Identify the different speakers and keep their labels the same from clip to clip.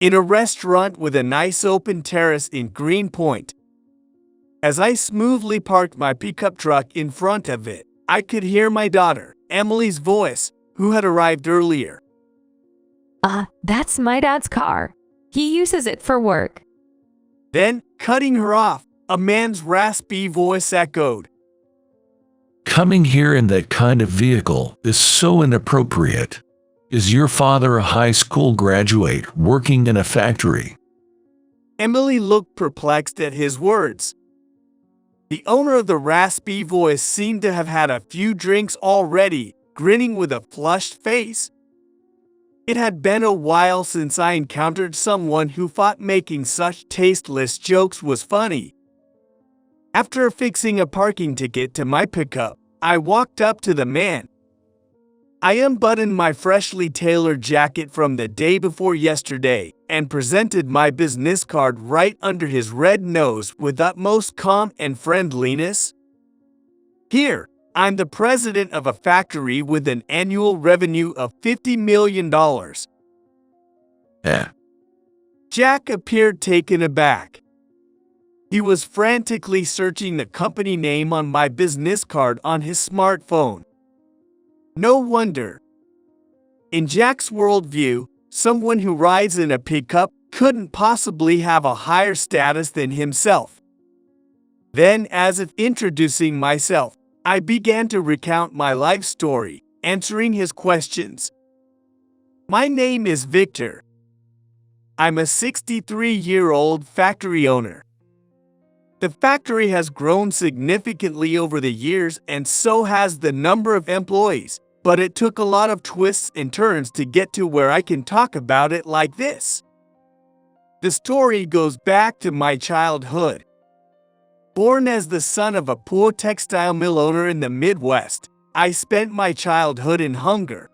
Speaker 1: in a restaurant with a nice open terrace in Greenpoint. As I smoothly parked my pickup truck in front of it, I could hear my daughter, Emily's voice, who had arrived earlier.
Speaker 2: That's my dad's car. He uses it for work.
Speaker 1: Then, cutting her off, a man's raspy voice echoed.
Speaker 3: Coming here in that kind of vehicle is so inappropriate. Is your father a high school graduate working in a factory?
Speaker 1: Emily looked perplexed at his words. The owner of the raspy voice seemed to have had a few drinks already, grinning with a flushed face. It had been a while since I encountered someone who thought making such tasteless jokes was funny. After affixing a parking ticket to my pickup, I walked up to the man. I unbuttoned my freshly tailored jacket from the day before yesterday and presented my business card right under his red nose with utmost calm and friendliness. Here, I'm the president of a factory with an annual revenue of $50 million. Jack appeared taken aback. He was frantically searching the company name on my business card on his smartphone. No wonder. In Jack's worldview, someone who rides in a pickup couldn't possibly have a higher status than himself. Then, as if introducing myself, I began to recount my life story, answering his questions. My name is Victor. I'm a 63-year-old factory owner. The factory has grown significantly over the years, and so has the number of employees, but it took a lot of twists and turns to get to where I can talk about it like this. The story goes back to my childhood. Born as the son of a poor textile mill owner in the Midwest, I spent my childhood in hunger.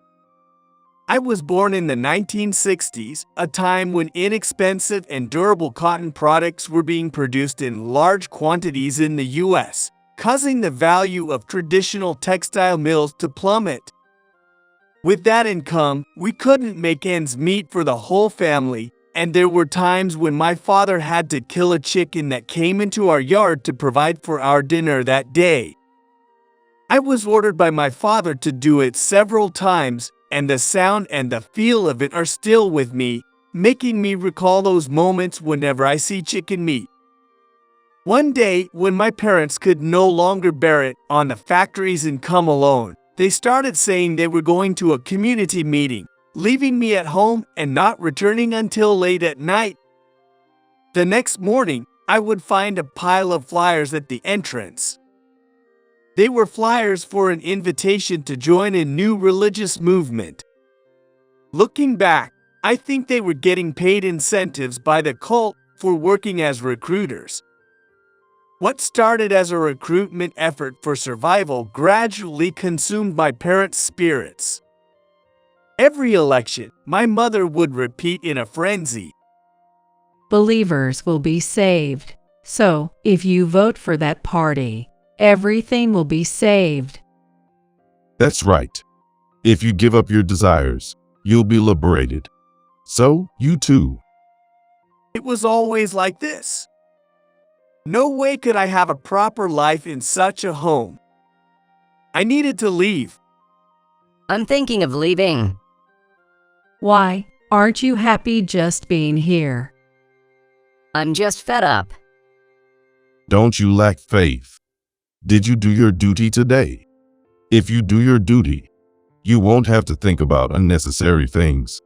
Speaker 1: I was born in the 1960s, a time when inexpensive and durable cotton products were being produced in large quantities in the U.S., causing the value of traditional textile mills to plummet. With that income, we couldn't make ends meet for the whole family, and there were times when my father had to kill a chicken that came into our yard to provide for our dinner that day. I was ordered by my father to do it several times, and the sound and the feel of it are still with me, making me recall those moments whenever I see chicken meat. One day, when my parents could no longer bear it on the factory's income alone, they started saying they were going to a community meeting, leaving me at home and not returning until late at night. The next morning, I would find a pile of flyers at the entrance. They were flyers for an invitation to join a new religious movement. Looking back, I think they were getting paid incentives by the cult for working as recruiters. What started as a recruitment effort for survival gradually consumed my parents' spirits. Every election, my mother would repeat in a frenzy,
Speaker 2: Believers will be saved. So, if you vote for that party, everything will be saved.
Speaker 4: That's right. If you give up your desires, you'll be liberated. So, you too.
Speaker 1: It was always like this. No way could I have a proper life in such a home. I needed to leave.
Speaker 5: I'm thinking of leaving.
Speaker 2: Why, aren't you happy just being here?
Speaker 5: I'm just fed up.
Speaker 4: Don't you lack faith? Did you do your duty today? If you do your duty, you won't have to think about unnecessary things.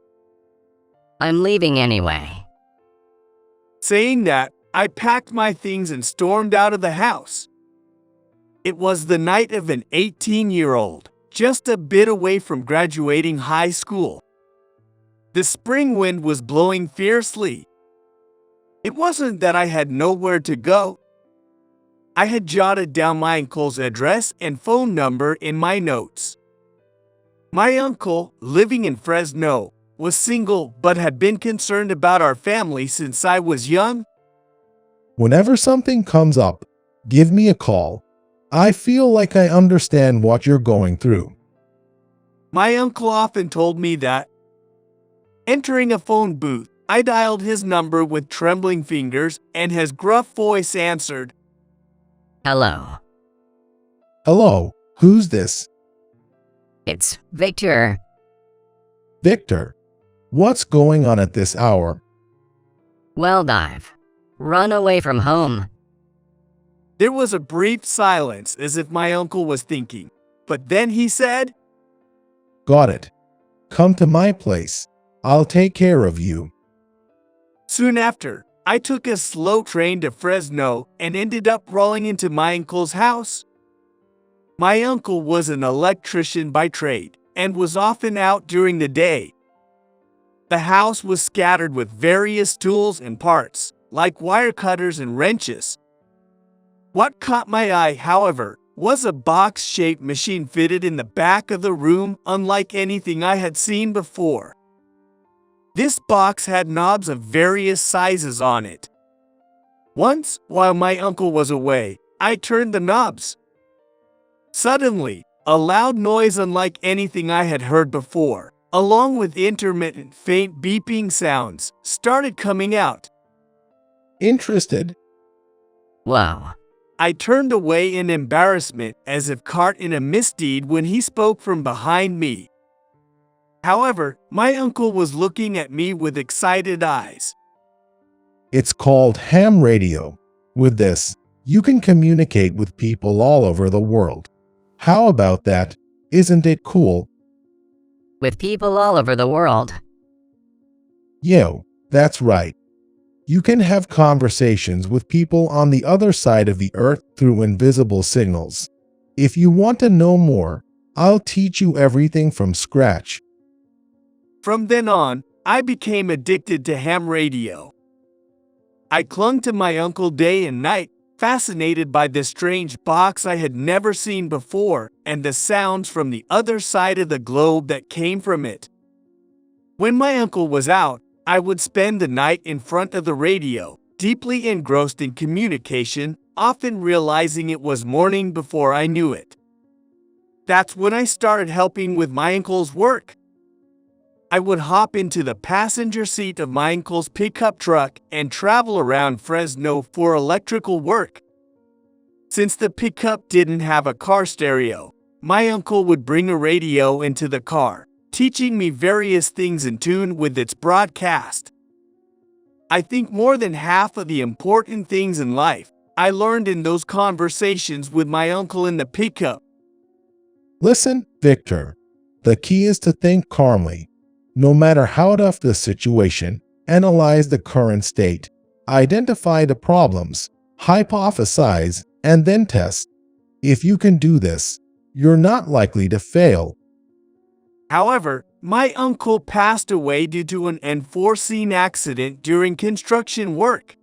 Speaker 5: I'm leaving anyway.
Speaker 1: Saying that, I packed my things and stormed out of the house. It was the night of an 18-year-old, just a bit away from graduating high school. The spring wind was blowing fiercely. It wasn't that I had nowhere to go. I had jotted down my uncle's address and phone number in my notes. My uncle, living in Fresno, was single but had been concerned about our family since I was young.
Speaker 6: Whenever something comes up, give me a call. I feel like I understand what you're going through.
Speaker 1: My uncle often told me that. Entering a phone booth, I dialed his number with trembling fingers, and his gruff voice answered.
Speaker 5: Hello.
Speaker 6: Hello, who's this?
Speaker 5: It's Victor.
Speaker 6: Victor. What's going on at this hour?
Speaker 5: Well, I've run away from home.
Speaker 1: There was a brief silence as if my uncle was thinking, but then he said,
Speaker 6: Got it. Come to my place. I'll take care of you.
Speaker 1: Soon after, I took a slow train to Fresno and ended up rolling into my uncle's house. My uncle was an electrician by trade and was often out during the day. The house was scattered with various tools and parts, like wire cutters and wrenches. What caught my eye, however, was a box-shaped machine fitted in the back of the room, unlike anything I had seen before. This box had knobs of various sizes on it. Once, while my uncle was away, I turned the knobs. Suddenly, a loud noise unlike anything I had heard before, along with intermittent faint beeping sounds, started coming out.
Speaker 6: Interested?
Speaker 5: Whoa.
Speaker 1: I turned away in embarrassment as if caught in a misdeed when he spoke from behind me. However, my uncle was looking at me with excited eyes.
Speaker 6: It's called ham radio. With this, you can communicate with people all over the world. How about that? Isn't it cool?
Speaker 5: With people all over the world.
Speaker 6: Yo, that's right. You can have conversations with people on the other side of the earth through invisible signals. If you want to know more, I'll teach you everything from scratch.
Speaker 1: From then on, I became addicted to ham radio. I clung to my uncle day and night, fascinated by this strange box I had never seen before and the sounds from the other side of the globe that came from it. When my uncle was out, I would spend the night in front of the radio, deeply engrossed in communication, often realizing it was morning before I knew it. That's when I started helping with my uncle's work. I would hop into the passenger seat of my uncle's pickup truck and travel around Fresno for electrical work. Since the pickup didn't have a car stereo, my uncle would bring a radio into the car, teaching me various things in tune with its broadcast. I think more than half of the important things in life I learned in those conversations with my uncle in the pickup.
Speaker 6: Listen, Victor. The key is to think calmly. No matter how tough the situation, analyze the current state, identify the problems, hypothesize, and then test. If you can do this, you're not likely to fail.
Speaker 1: However, my uncle passed away due to an unforeseen accident during construction work.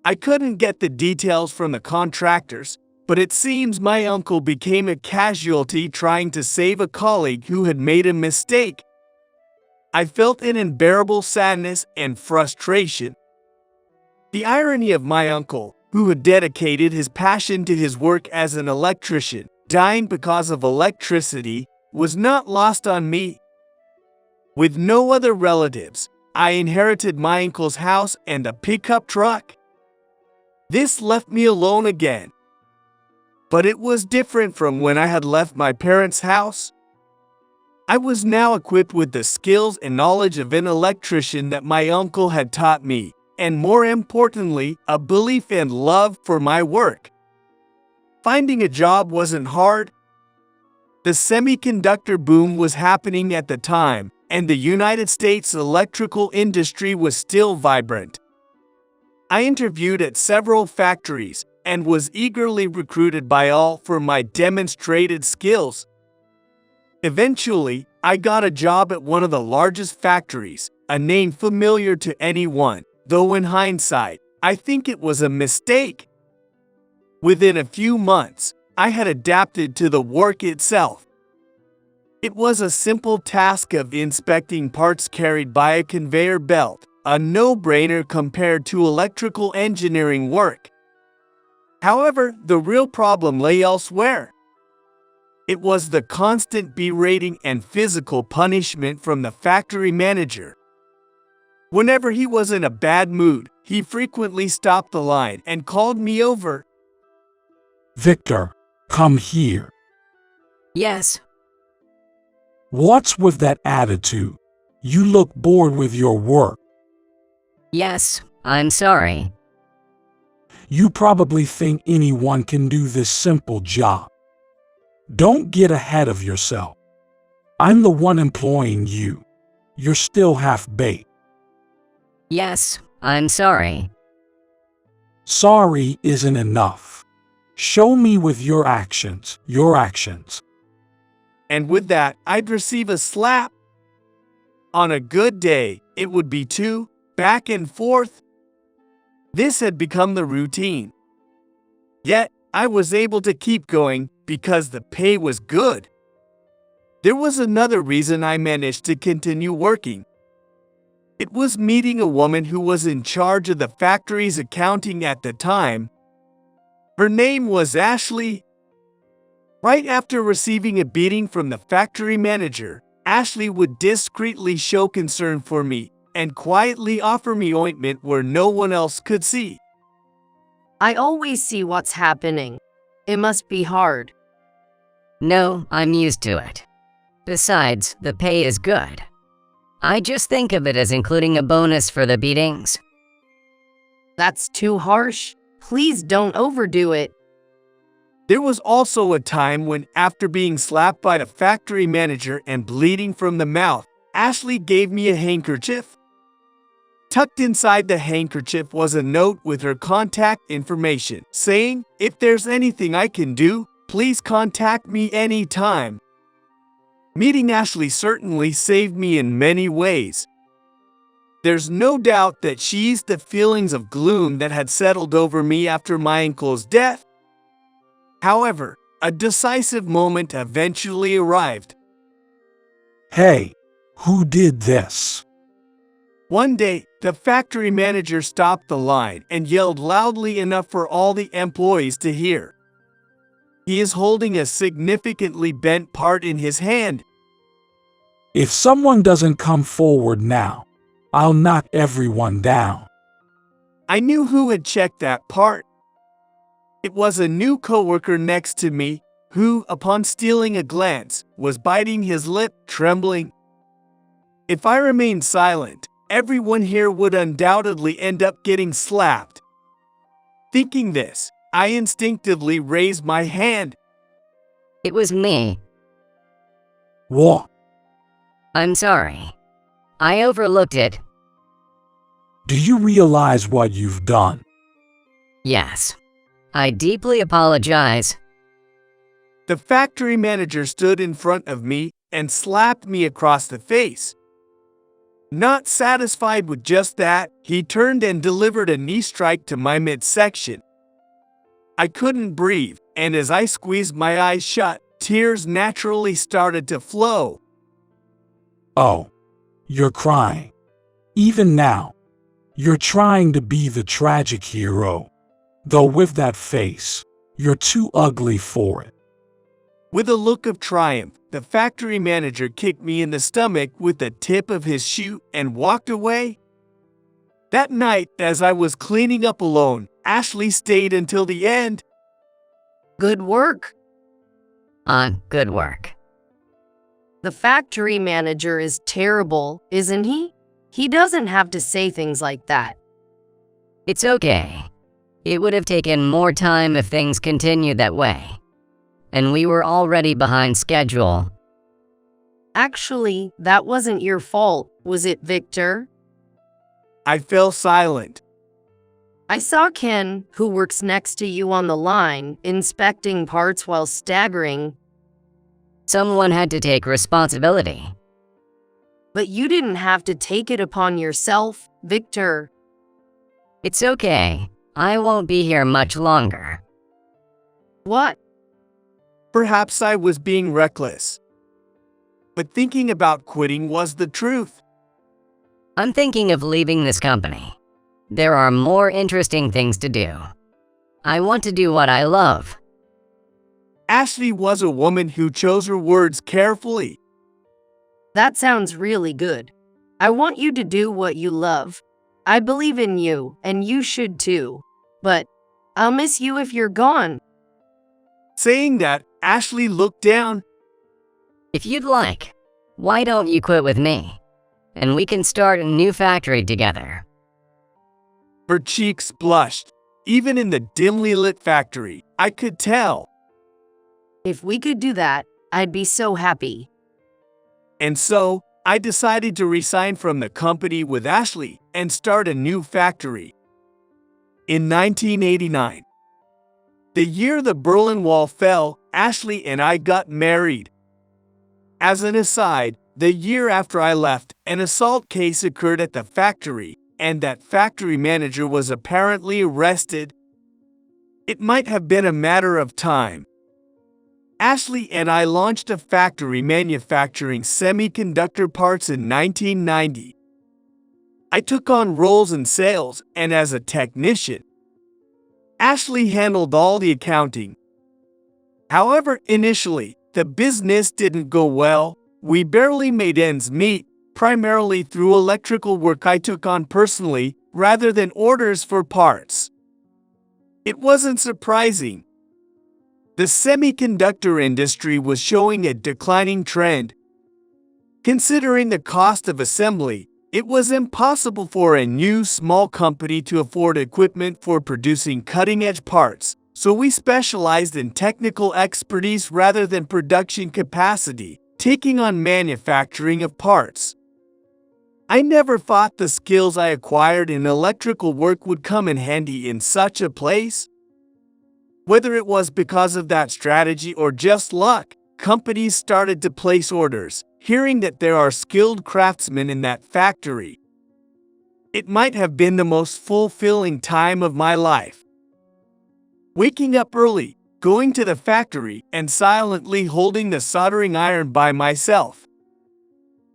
Speaker 1: I couldn't get the details from the contractors, but it seems my uncle became a casualty trying to save a colleague who had made a mistake. I felt an unbearable sadness and frustration. The irony of my uncle, who had dedicated his passion to his work as an electrician, dying because of electricity, was not lost on me. With no other relatives, I inherited my uncle's house and a pickup truck. This left me alone again. But it was different from when I had left my parents' house. I was now equipped with the skills and knowledge of an electrician that my uncle had taught me, and more importantly, a belief and love for my work. Finding a job wasn't hard. The semiconductor boom was happening at the time, and the United States electrical industry was still vibrant. I interviewed at several factories and was eagerly recruited by all for my demonstrated skills. Eventually, I got a job at one of the largest factories, a name familiar to anyone, though in hindsight, I think it was a mistake. Within a few months, I had adapted to the work itself. It was a simple task of inspecting parts carried by a conveyor belt, a no-brainer compared to electrical engineering work. However, the real problem lay elsewhere. It was the constant berating and physical punishment from the factory manager. Whenever he was in a bad mood, he frequently stopped the line and called me over.
Speaker 7: Victor, come here.
Speaker 5: Yes.
Speaker 7: What's with that attitude? You look bored with your work.
Speaker 5: Yes, I'm sorry.
Speaker 7: You probably think anyone can do this simple job. Don't get ahead of yourself. I'm the one employing you. You're still half-baked.
Speaker 5: Yes, I'm sorry.
Speaker 7: Sorry isn't enough. Show me with your actions,
Speaker 1: And with that, I'd receive a slap. On a good day, it would be 2, back and forth. This had become the routine. Yet, I was able to keep going because the pay was good. There was another reason I managed to continue working. It was meeting a woman who was in charge of the factory's accounting at the time. Her name was Ashley. Right after receiving a beating from the factory manager, Ashley would discreetly show concern for me and quietly offer me ointment where no one else could see.
Speaker 8: I always see what's happening. It must be hard.
Speaker 5: No, I'm used to it. Besides, the pay is good. I just think of it as including a bonus for the beatings.
Speaker 8: That's too harsh. Please don't overdo it.
Speaker 1: There was also a time when, after being slapped by the factory manager and bleeding from the mouth, Ashley gave me a handkerchief. Tucked inside the handkerchief was a note with her contact information, saying, "If there's anything I can do, please contact me anytime." Meeting Ashley certainly saved me in many ways. There's no doubt that she eased the feelings of gloom that had settled over me after my uncle's death. However, a decisive moment eventually arrived.
Speaker 7: Hey, who did this?
Speaker 1: One day, the factory manager stopped the line and yelled loudly enough for all the employees to hear. He is holding a significantly bent part in his hand.
Speaker 7: If someone doesn't come forward now, I'll knock everyone down.
Speaker 1: I knew who had checked that part. It was a new coworker next to me who, upon stealing a glance, was biting his lip, trembling. If I remained silent, everyone here would undoubtedly end up getting slapped. Thinking this, I instinctively raised my hand.
Speaker 5: It was me.
Speaker 7: What?
Speaker 5: I'm sorry. I overlooked it.
Speaker 7: Do you realize what you've done?
Speaker 5: Yes. I deeply apologize.
Speaker 1: The factory manager stood in front of me and slapped me across the face. Not satisfied with just that, he turned and delivered a knee strike to my midsection. I couldn't breathe, and as I squeezed my eyes shut, tears naturally started to flow.
Speaker 7: Oh, you're crying. Even now, you're trying to be the tragic hero. Though with that face, you're too ugly for it.
Speaker 1: With a look of triumph, the factory manager kicked me in the stomach with the tip of his shoe and walked away. That night, as I was cleaning up alone, Ashley stayed until the end.
Speaker 8: Good work.
Speaker 5: Good work.
Speaker 8: The factory manager is terrible, isn't he? He doesn't have to say things like that.
Speaker 5: It's okay. It would have taken more time if things continued that way. And we were already behind schedule.
Speaker 8: Actually, that wasn't your fault, was it, Victor?
Speaker 1: I fell silent.
Speaker 8: I saw Ken, who works next to you on the line, inspecting parts while staggering.
Speaker 5: Someone had to take responsibility.
Speaker 8: But you didn't have to take it upon yourself, Victor.
Speaker 5: It's okay. I won't be here much longer.
Speaker 8: What?
Speaker 1: Perhaps I was being reckless. But thinking about quitting was the truth.
Speaker 5: I'm thinking of leaving this company. There are more interesting things to do. I want to do what I love.
Speaker 1: Ashley was a woman who chose her words carefully.
Speaker 8: That sounds really good. I want you to do what you love. I believe in you, and you should too. But I'll miss you if you're gone.
Speaker 1: Saying that, Ashley looked down.
Speaker 5: If you'd like, why don't you quit with me? And we can start a new factory together.
Speaker 1: Her cheeks blushed. Even in the dimly lit factory, I could tell.
Speaker 8: If we could do that, I'd be so happy.
Speaker 1: And so, I decided to resign from the company with Ashley and start a new factory. In 1989, the year the Berlin Wall fell, Ashley and I got married. As an aside, the year after I left, an assault case occurred at the factory, and that factory manager was apparently arrested. It might have been a matter of time. Ashley and I launched a factory manufacturing semiconductor parts in 1990. I took on roles in sales and as a technician. Ashley handled all the accounting. However, initially, the business didn't go well. We barely made ends meet, primarily through electrical work I took on personally, rather than orders for parts. It wasn't surprising. The semiconductor industry was showing a declining trend. Considering the cost of assembly, it was impossible for a new small company to afford equipment for producing cutting-edge parts, so we specialized in technical expertise rather than production capacity, taking on manufacturing of parts. I never thought the skills I acquired in electrical work would come in handy in such a place. Whether it was because of that strategy or just luck, companies started to place orders, hearing that there are skilled craftsmen in that factory. It might have been the most fulfilling time of my life. Waking up early, going to the factory, and silently holding the soldering iron by myself.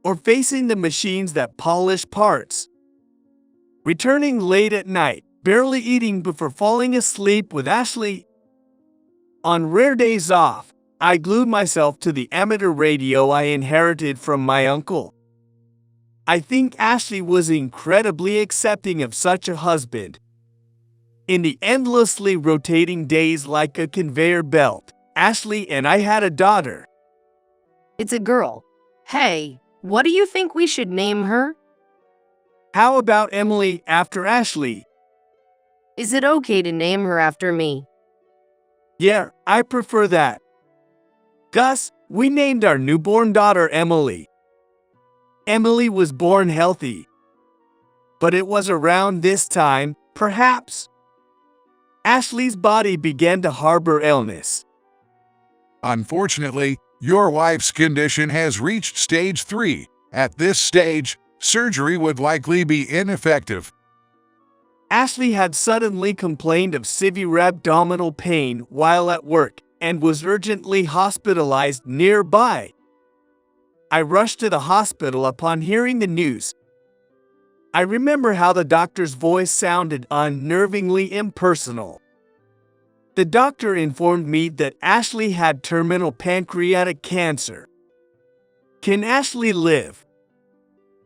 Speaker 1: Or facing the machines that polish parts. Returning late at night, barely eating before falling asleep with Ashley. On rare days off, I glued myself to the amateur radio I inherited from my uncle. I think Ashley was incredibly accepting of such a husband. In the endlessly rotating days like a conveyor belt, Ashley and I had a daughter.
Speaker 8: It's a girl. Hey, what do you think we should name her?
Speaker 1: How about Emily after Ashley?
Speaker 8: Is it okay to name her after me?
Speaker 1: Yeah, I prefer that. Gus, we named our newborn daughter Emily. Emily was born healthy. But it was around this time, perhaps, Ashley's body began to harbor illness.
Speaker 9: Unfortunately, your wife's condition has reached stage 3. At this stage, surgery would likely be ineffective.
Speaker 1: Ashley had suddenly complained of severe abdominal pain while at work and was urgently hospitalized nearby. I rushed to the hospital upon hearing the news. I remember how the doctor's voice sounded unnervingly impersonal. The doctor informed me that Ashley had terminal pancreatic cancer. Can Ashley live?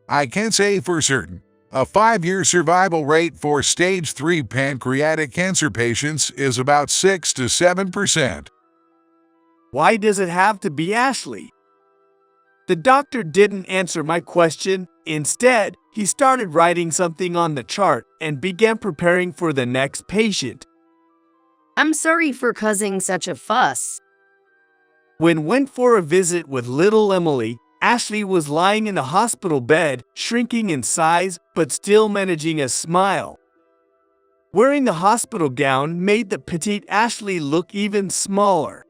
Speaker 9: I can say for certain, a 5-year survival rate for stage 3 pancreatic cancer patients is about 6 to 7%.
Speaker 1: Why does it have to be Ashley? The doctor didn't answer my question. Instead, he started writing something on the chart and began preparing for the next patient.
Speaker 8: I'm sorry for causing such a fuss.
Speaker 1: When went for a visit with little Emily, Ashley was lying in the hospital bed, shrinking in size, but still managing a smile. Wearing the hospital gown made the petite Ashley look even smaller.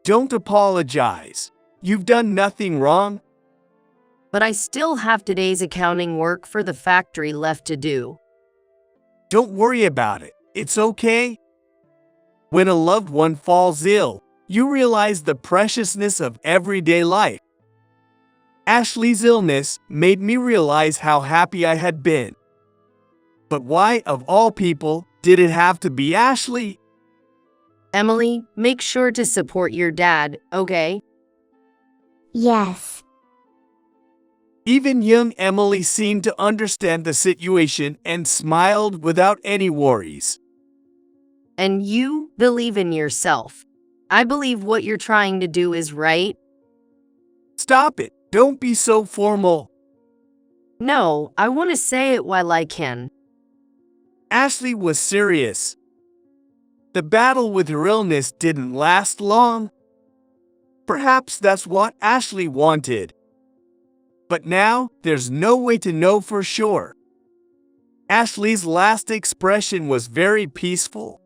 Speaker 1: Don't apologize. You've done nothing wrong.
Speaker 8: But I still have today's accounting work for the factory left to do.
Speaker 1: Don't worry about it. It's okay. When a loved one falls ill, you realize the preciousness of everyday life. Ashley's illness made me realize how happy I had been. But why, of all people, did it have to be Ashley?
Speaker 8: Emily, make sure to support your dad, okay?
Speaker 10: Yes.
Speaker 1: Even young Emily seemed to understand the situation and smiled without any worries.
Speaker 8: And you believe in yourself. I believe what you're trying to do is right.
Speaker 1: Stop it, don't be so formal.
Speaker 8: No, I want to say it while I can.
Speaker 1: Ashley was serious. The battle with her illness didn't last long. Perhaps that's what Ashley wanted. But now, there's no way to know for sure. Ashley's last expression was very peaceful.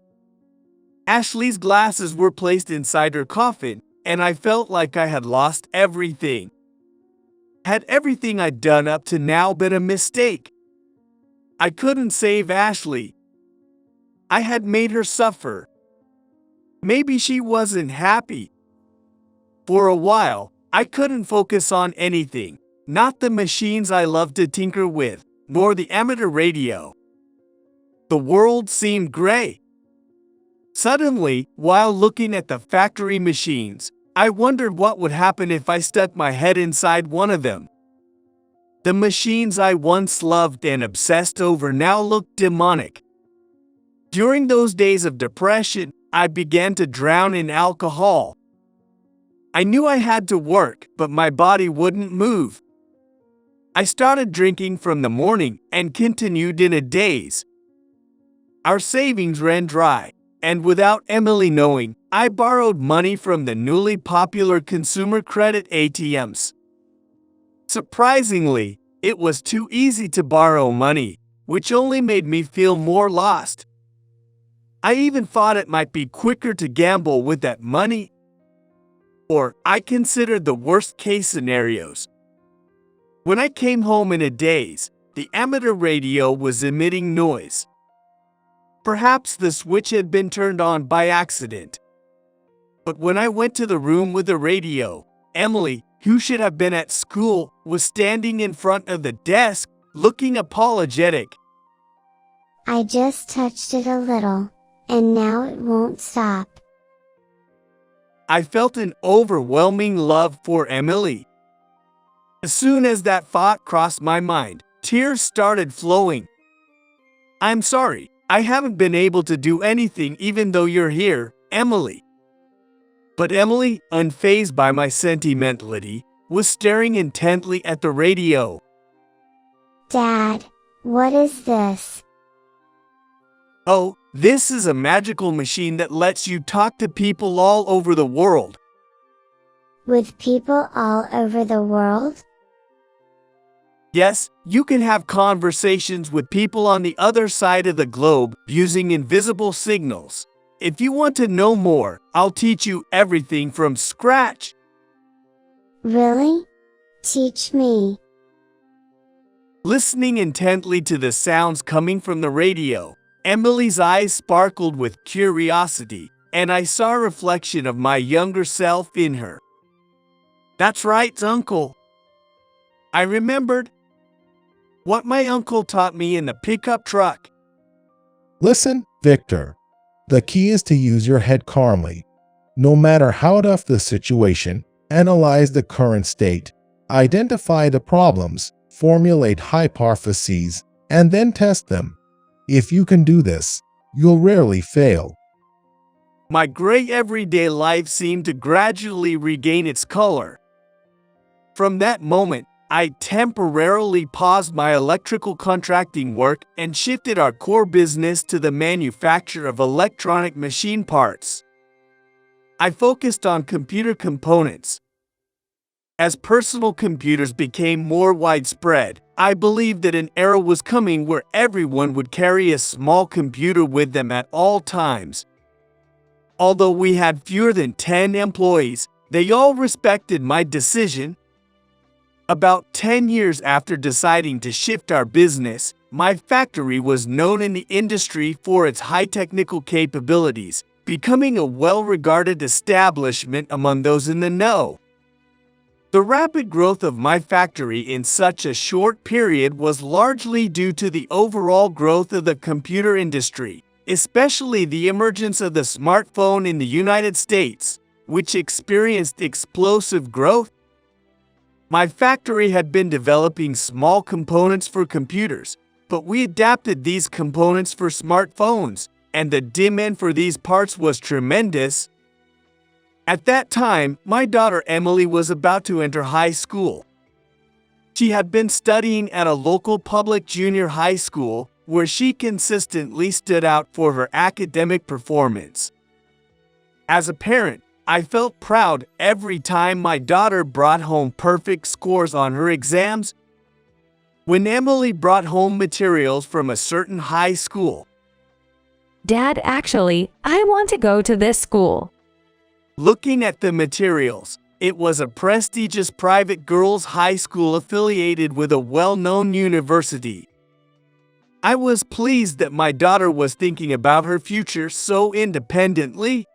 Speaker 1: Ashley's glasses were placed inside her coffin, and I felt like I had lost everything. Had everything I'd done up to now been a mistake? I couldn't save Ashley. I had made her suffer. Maybe she wasn't happy. For a while, I couldn't focus on anything, not the machines I loved to tinker with, nor the amateur radio. The world seemed gray. Suddenly, while looking at the factory machines, I wondered what would happen if I stuck my head inside one of them. The machines I once loved and obsessed over now looked demonic. During those days of depression, I began to drown in alcohol. I knew I had to work, but my body wouldn't move. I started drinking from the morning and continued in a daze. Our savings ran dry, and without Emily knowing, I borrowed money from the newly popular consumer credit ATMs. Surprisingly, it was too easy to borrow money, which only made me feel more lost. I even thought it might be quicker to gamble with that money. Or I considered the worst-case scenarios. When I came home in a daze, the amateur radio was emitting noise. Perhaps the switch had been turned on by accident. But when I went to the room with the radio, Emily, who should have been at school, was standing in front of the desk, looking apologetic.
Speaker 10: I just touched it a little, and now it won't stop.
Speaker 1: I felt an overwhelming love for Emily. As soon as that thought crossed my mind, tears started flowing. I'm sorry, I haven't been able to do anything even though you're here, Emily. But Emily, unfazed by my sentimentality, was staring intently at the radio.
Speaker 10: Dad, what is this?
Speaker 1: Oh, this is a magical machine that lets you talk to people all over the world.
Speaker 10: With people all over the world?
Speaker 1: Yes, you can have conversations with people on the other side of the globe using invisible signals. If you want to know more, I'll teach you everything from scratch.
Speaker 10: Really? Teach me.
Speaker 1: Listening intently to the sounds coming from the radio, Emily's eyes sparkled with curiosity, and I saw a reflection of my younger self in her. That's right, Uncle. I remembered what my uncle taught me in the pickup truck.
Speaker 6: Listen, Victor. The key is to use your head calmly. No matter how tough the situation, analyze the current state, identify the problems, formulate hypotheses, and then test them. If you can do this, you'll rarely fail.
Speaker 1: My gray everyday life seemed to gradually regain its color. From that moment, I temporarily paused my electrical contracting work and shifted our core business to the manufacture of electronic machine parts. I focused on computer components. As personal computers became more widespread, I believed that an era was coming where everyone would carry a small computer with them at all times. Although we had fewer than 10 employees, they all respected my decision. About 10 years after deciding to shift our business, my factory was known in the industry for its high technical capabilities, becoming a well-regarded establishment among those in the know. The rapid growth of my factory in such a short period was largely due to the overall growth of the computer industry, especially the emergence of the smartphone in the United States, which experienced explosive growth. My factory had been developing small components for computers, but we adapted these components for smartphones, and the demand for these parts was tremendous. At that time, my daughter Emily was about to enter high school. She had been studying at a local public junior high school, where she consistently stood out for her academic performance. As a parent, I felt proud every time my daughter brought home perfect scores on her exams. When Emily brought home materials from a certain high school,
Speaker 11: Dad, actually, I want to go to this school.
Speaker 1: Looking at the materials, it was a prestigious private girls' high school affiliated with a well-known university. I was pleased that my daughter was thinking about her future so independently.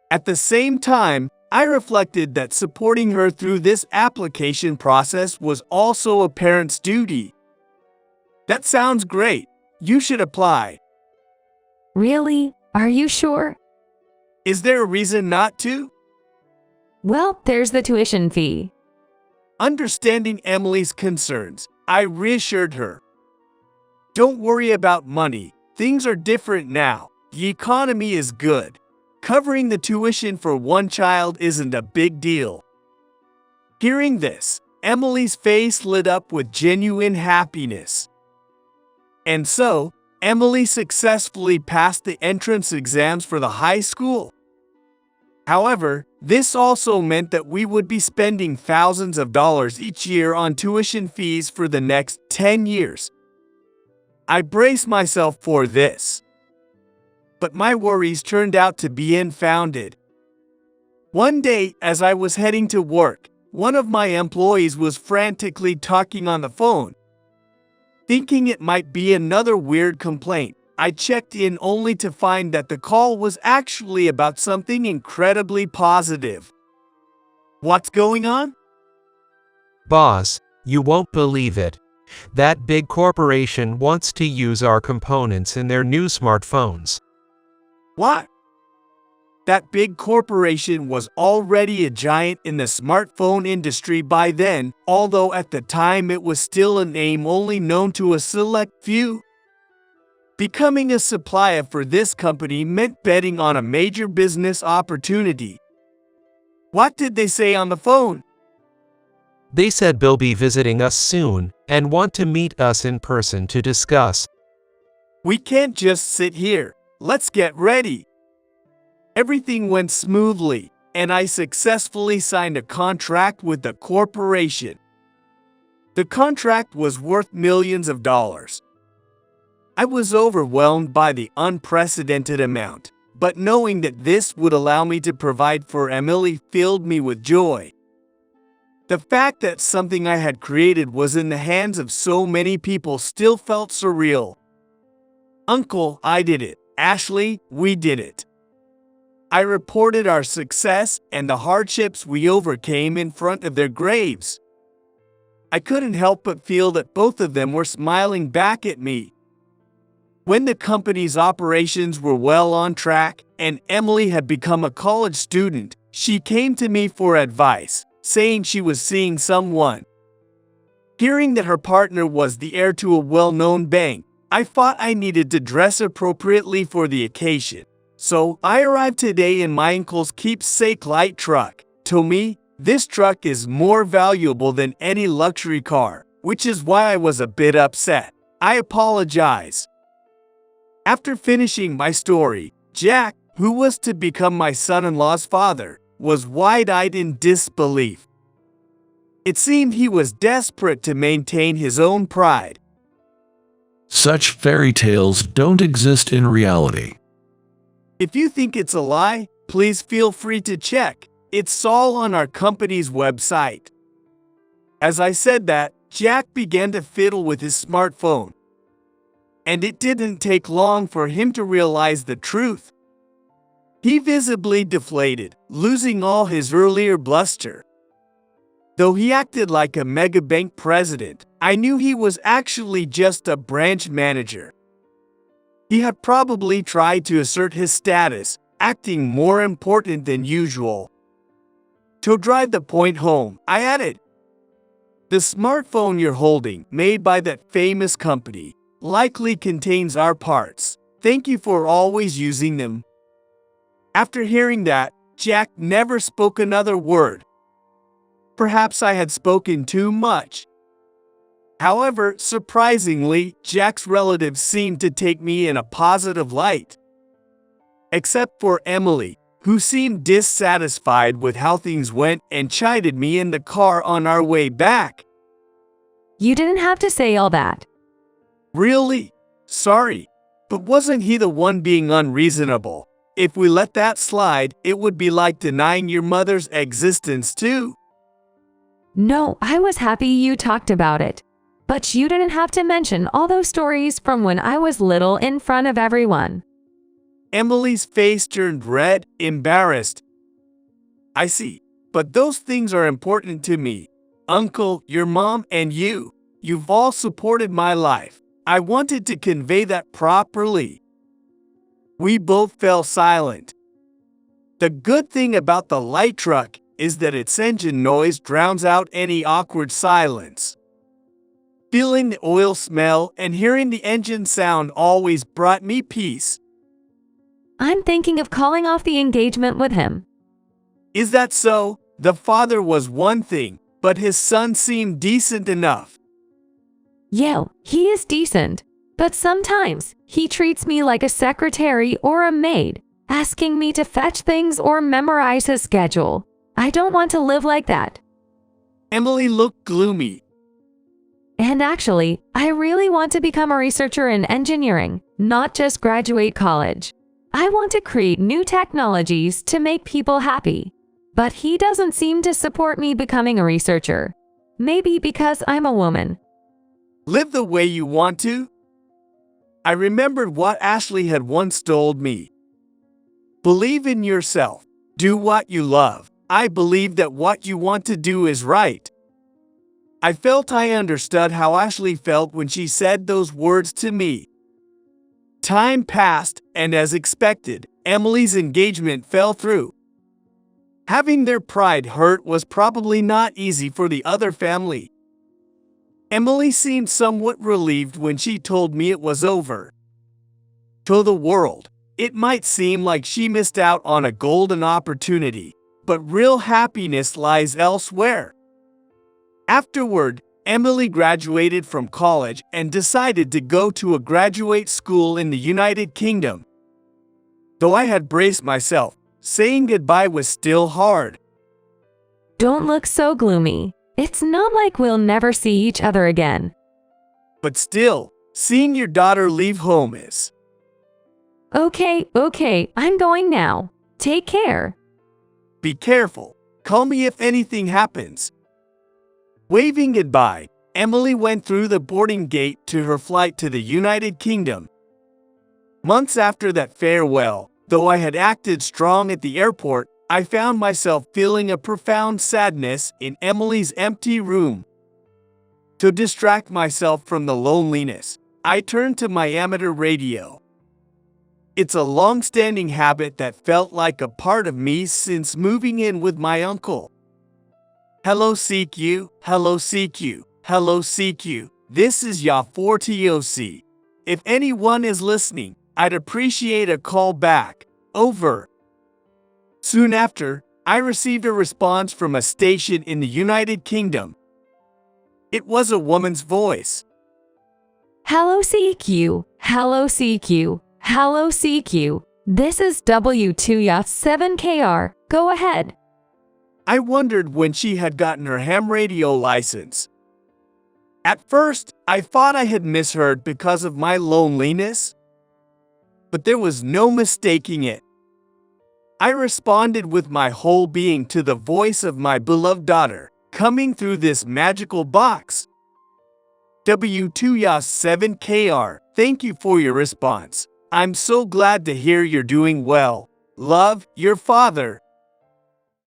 Speaker 1: At the same time, I reflected that supporting her through this application process was also a parent's duty. That sounds great. You should apply.
Speaker 11: Really? Are you sure?
Speaker 1: Is there a reason not to?
Speaker 11: Well, there's the tuition fee.
Speaker 1: Understanding Emily's concerns, I reassured her. Don't worry about money. Things are different now. The economy is good. Covering the tuition for one child isn't a big deal. Hearing this, Emily's face lit up with genuine happiness. And so, Emily successfully passed the entrance exams for the high school. However, this also meant that we would be spending thousands of dollars each year on tuition fees for the next 10 years. I braced myself for this. But my worries turned out to be unfounded. One day, as I was heading to work, one of my employees was frantically talking on the phone. Thinking it might be another weird complaint, I checked in only to find that the call was actually about something incredibly positive. What's going on?
Speaker 12: Boss, you won't believe it. That big corporation wants to use our components in their new smartphones.
Speaker 1: What? That big corporation was already a giant in the smartphone industry by then, although at the time it was still a name only known to a select few. Becoming a supplier for this company meant betting on a major business opportunity. What did they say on the phone?
Speaker 12: They said they'll be visiting us soon and want to meet us in person to discuss.
Speaker 1: We can't just sit here. Let's get ready. Everything went smoothly, and I successfully signed a contract with the corporation. The contract was worth millions of dollars. I was overwhelmed by the unprecedented amount, but knowing that this would allow me to provide for Emily filled me with joy. The fact that something I had created was in the hands of so many people still felt surreal. Uncle, I did it. Ashley, we did it. I reported our success and the hardships we overcame in front of their graves. I couldn't help but feel that both of them were smiling back at me. When the company's operations were well on track and Emily had become a college student, she came to me for advice, saying she was seeing someone. Hearing that her partner was the heir to a well-known bank, I thought I needed to dress appropriately for the occasion. So I arrived today in my uncle's keepsake light truck. To me, this truck is more valuable than any luxury car, which is why I was a bit upset. I apologize. After finishing my story, Jack, who was to become my son-in-law's father, was wide-eyed in disbelief. It seemed he was desperate to maintain his own pride.
Speaker 3: Such fairy tales don't exist in reality.
Speaker 1: If you think it's a lie, please feel free to check. It's all on our company's website. As I said that, Jack began to fiddle with his smartphone. And it didn't take long for him to realize the truth. He visibly deflated, losing all his earlier bluster. Though he acted like a megabank president, I knew he was actually just a branch manager. He had probably tried to assert his status, acting more important than usual. To drive the point home, I added, The smartphone you're holding, made by that famous company, likely contains our parts. Thank you for always using them." After hearing that, Jack never spoke another word. Perhaps I had spoken too much. However, surprisingly, Jack's relatives seemed to take me in a positive light. Except for Emily, who seemed dissatisfied with how things went and chided me in the car on our way back.
Speaker 11: You didn't have to say all that.
Speaker 1: Really? Sorry. But wasn't he the one being unreasonable? If we let that slide, it would be like denying your mother's existence too.
Speaker 11: No, I was happy you talked about it. But you didn't have to mention all those stories from when I was little in front of everyone.
Speaker 1: Emily's face turned red, embarrassed. I see. But those things are important to me. Uncle, your mom, and you. You've all supported my life. I wanted to convey that properly. We both fell silent. The good thing about the light truck is that its engine noise drowns out any awkward silence. Feeling the oil smell and hearing the engine sound always brought me peace.
Speaker 11: I'm thinking of calling off the engagement with him.
Speaker 1: Is that so? The father was one thing, but his son seemed decent enough.
Speaker 11: Yeah, he is decent. But sometimes, he treats me like a secretary or a maid, asking me to fetch things or memorize his schedule. I don't want to live like that.
Speaker 1: Emily looked gloomy.
Speaker 11: And actually, I really want to become a researcher in engineering, not just graduate college. I want to create new technologies to make people happy. But he doesn't seem to support me becoming a researcher. Maybe because I'm a woman.
Speaker 1: Live the way you want to? I remembered what Ashley had once told me. Believe in yourself. Do what you love. I believe that what you want to do is right. I felt I understood how Ashley felt when she said those words to me. Time passed, and as expected, Emily's engagement fell through. Having their pride hurt was probably not easy for the other family. Emily seemed somewhat relieved when she told me it was over. To the world, it might seem like she missed out on a golden opportunity, but real happiness lies elsewhere. Afterward, Emily graduated from college and decided to go to a graduate school in the United Kingdom. Though I had braced myself, saying goodbye was still hard.
Speaker 11: Don't look so gloomy. It's not like we'll never see each other again.
Speaker 1: But still, seeing your daughter leave home is...
Speaker 11: Okay, I'm going now. Take care.
Speaker 1: Be careful. Call me if anything happens. Waving goodbye, Emily went through the boarding gate to her flight to the United Kingdom. Months after that farewell, though I had acted strong at the airport, I found myself feeling a profound sadness in Emily's empty room. To distract myself from the loneliness, I turned to my amateur radio. It's a long-standing habit that felt like a part of me since moving in with my uncle. Hello CQ, hello CQ, hello CQ, this is Ya4TOC. If anyone is listening, I'd appreciate a call back. Over. Soon after, I received a response from a station in the United Kingdom. It was a woman's voice.
Speaker 11: Hello CQ, hello CQ, hello CQ. This is W2YA7KR. Go ahead.
Speaker 1: I wondered when she had gotten her ham radio license. At first, I thought I had misheard because of my loneliness. But there was no mistaking it. I responded with my whole being to the voice of my beloved daughter, coming through this magical box. W2YA7KR, thank you for your response. I'm so glad to hear you're doing well. Love, your father.